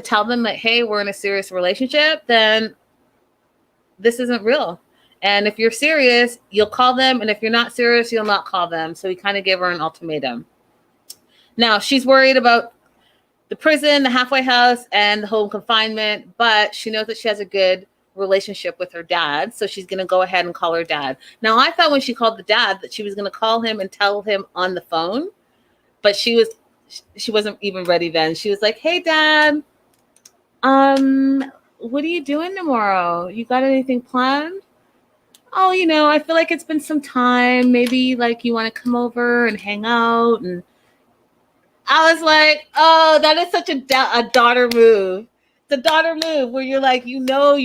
B: tell them that, hey, we're in a serious relationship, then this isn't real. And if you're serious, you'll call them. And if you're not serious, you'll not call them. So he kind of gave her an ultimatum. Now, she's worried about the prison, the halfway house, and the home confinement, but she knows that she has a good relationship with her dad, so she's going to go ahead and call her dad. Now, I thought when she called the dad that she was going to call him and tell him on the phone, but she wasn't even ready then. She was like, hey, Dad, what are you doing tomorrow? You got anything planned? Oh, I feel like it's been some time. Maybe, like, you want to come over and hang out. And I was like, oh, that is such a daughter move. It's a daughter move where you're like, you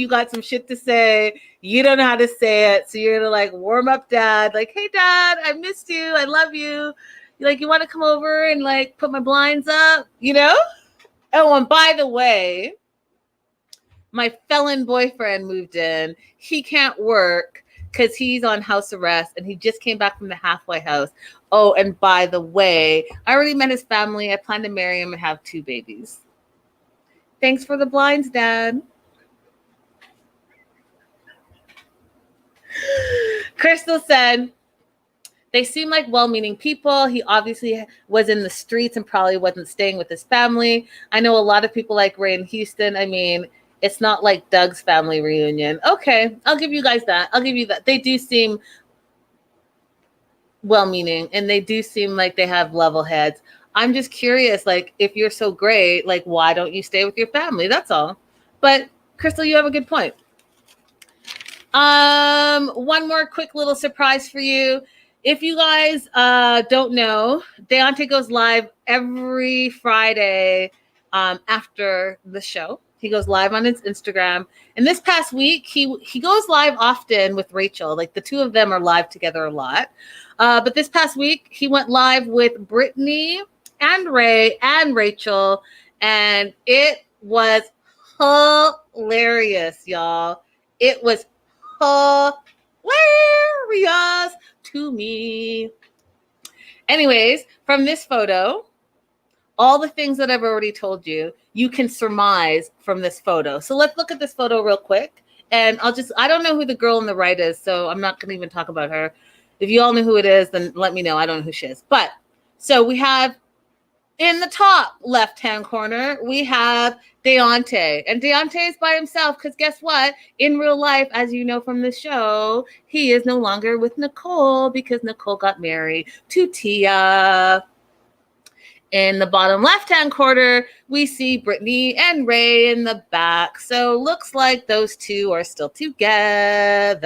B: got some shit to say. You don't know how to say it. So you're going to like warm up Dad. Like, hey, Dad, I missed you. I love you. You're like, you want to come over and like put my blinds up, Oh, and by the way, my felon boyfriend moved in. He can't work because he's on house arrest and he just came back from the halfway house. Oh, and by the way, I already met his family. I plan to marry him and have 2 babies. Thanks for the blinds, Dad. Crystal said, they seem like well-meaning people. He obviously was in the streets and probably wasn't staying with his family. I know a lot of people like Ray in Houston. I mean, it's not like Doug's family reunion. Okay, I'll give you guys that. I'll give you that. They do seem well-meaning and they do seem like they have level heads. I'm just curious, like, if you're so great, like, why don't you stay with your family? That's all. But Crystal, you have a good point. One more quick little surprise for you. If you guys don't know, Daonte goes live every Friday after the show. He goes live on his Instagram. And this past week, he goes live often with Rachel. Like, the two of them are live together a lot. But this past week, he went live with Britney and Ray and Rachel. And it was hilarious, y'all. It was hilarious to me. Anyways, from this photo, all the things that I've already told you, you can surmise from this photo. So let's look at this photo real quick. And I don't know who the girl on the right is, so I'm not going to even talk about her. If you all know who it is, then let me know. I don't know who she is. But so we have in the top left-hand corner, we have Daonte. And Daonte is by himself because guess what? In real life, as you know from the show, he is no longer with Nicolle because Nicolle got married to Tia. In the bottom left-hand corner, we see Britney and Ray in the back. So looks like those two are still together.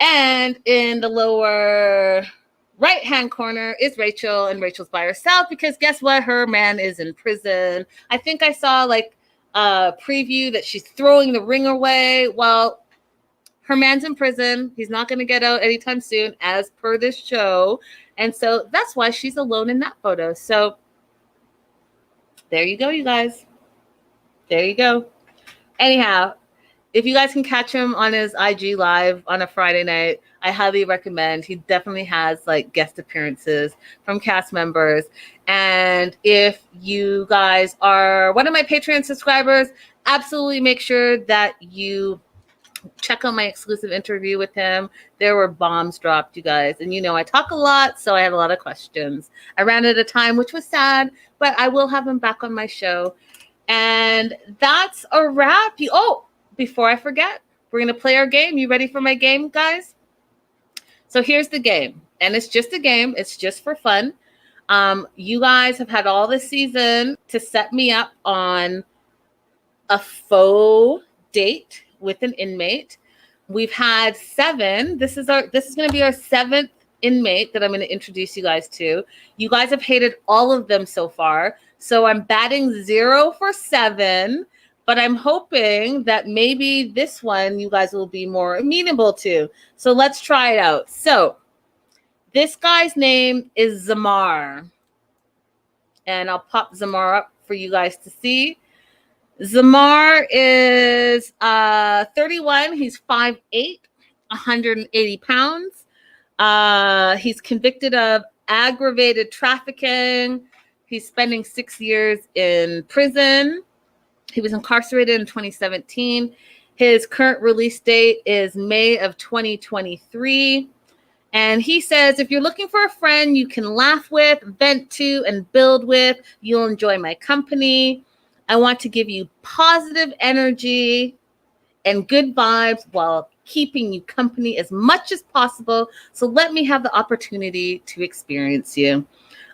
B: And in the lower right-hand corner is Rachel, and Rachel's by herself because guess what? Her man is in prison. I think I saw like a preview that she's throwing the ring away. Well, her man's in prison. He's not going to get out anytime soon, as per this show. And so that's why she's alone in that photo. So there you go, you guys. There you go. Anyhow, if you guys can catch him on his IG live on a Friday night, I highly recommend. He definitely has like guest appearances from cast members. And if you guys are one of my Patreon subscribers, absolutely make sure that you check out my exclusive interview with him. There were bombs dropped, you guys. And you know, I talk a lot, so I had a lot of questions. I ran out of time, which was sad, but I will have him back on my show. And that's a wrap. Before I forget, we're going to play our game. You ready for my game, guys? So here's the game. And it's just a game. It's just for fun. You guys have had all this season to set me up on a faux date with an inmate. We've had 7. This is going to be our 7th inmate that I'm going to introduce you guys to. You guys have hated all of them so far. So I'm batting 0 for 7. But I'm hoping that maybe this one you guys will be more amenable to. So let's try it out. So this guy's name is Zamar. And I'll pop Zamar up for you guys to see. Zamar is 31. He's 5'8", 180 pounds. He's convicted of aggravated trafficking. He's spending 6 years in prison. He was incarcerated in 2017. His current release date is May of 2023. And he says, if you're looking for a friend you can laugh with, vent to, and build with, you'll enjoy my company. I want to give you positive energy and good vibes while keeping you company as much as possible. So let me have the opportunity to experience you.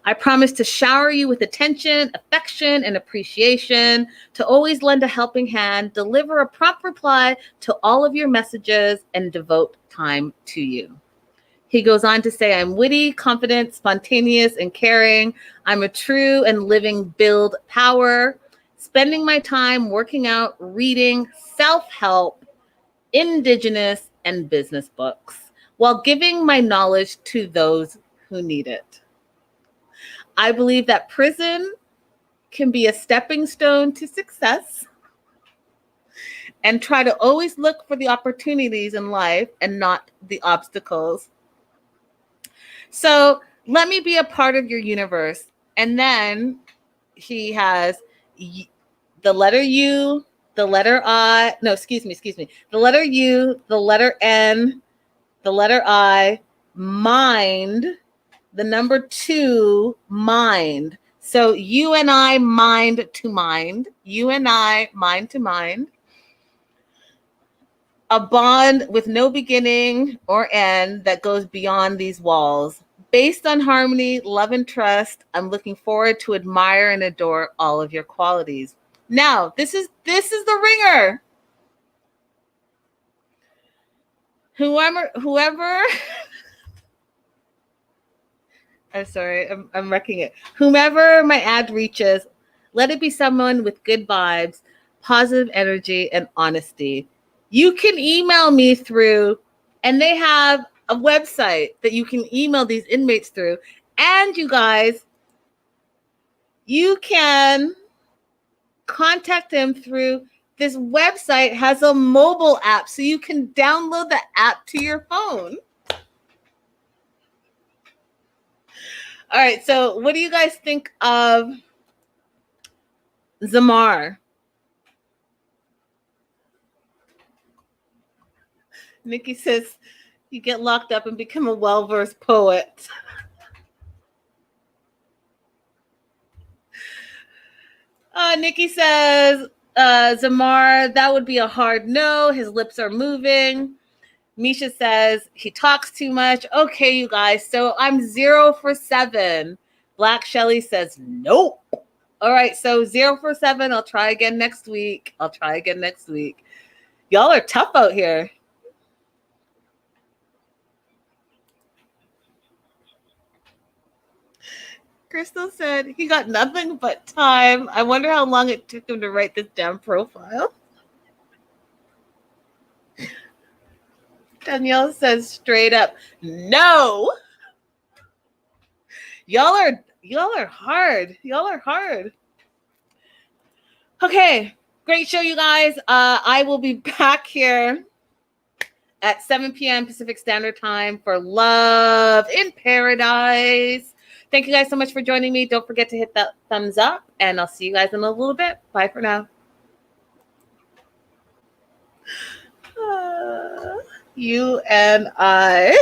B: I promise to shower you with attention, affection, and appreciation, to always lend a helping hand, deliver a prompt reply to all of your messages, and devote time to you. He goes on to say, I'm witty, confident, spontaneous, and caring. I'm a true and living build power, spending my time working out, reading, self-help, indigenous, and business books, while giving my knowledge to those who need it. I believe that prison can be a stepping stone to success. And try to always look for the opportunities in life and not the obstacles. So let me be a part of your universe. And then he has the letter U, the letter I, no, excuse me. The letter U, the letter N, the letter I, mind, the number 2, mind. So you and I, mind to mind. You and I, mind to mind. A bond with no beginning or end that goes beyond these walls. Based on harmony, love, and trust, I'm looking forward to admire and adore all of your qualities. Now, this is the ringer. Whoever I'm sorry, I'm wrecking it. Whomever my ad reaches, let it be someone with good vibes, positive energy, and honesty. You can email me through, and they have a website that you can email these inmates through. And you guys, you can contact them through this website. Has a mobile app, so you can download the app to your phone. All right, so what do you guys think of Zamar? Nikki says you get locked up and become a well-versed poet. Nikki says, Zamar, that would be a hard no. His lips are moving. Misha says he talks too much. Okay, you guys. So I'm 0 for 7. Black Shelly says nope. All right, so 0 for 7. I'll try again next week. Y'all are tough out here. Crystal said he got nothing but time. I wonder how long it took him to write this damn profile. Danielle says straight up, no. Y'all are hard. Y'all are hard. Okay, great show, you guys. I will be back here at 7 p.m. Pacific Standard Time for Love in Paradise. Thank you guys so much for joining me. Don't forget to hit that thumbs up, and I'll see you guys in a little bit. Bye for now. You and I.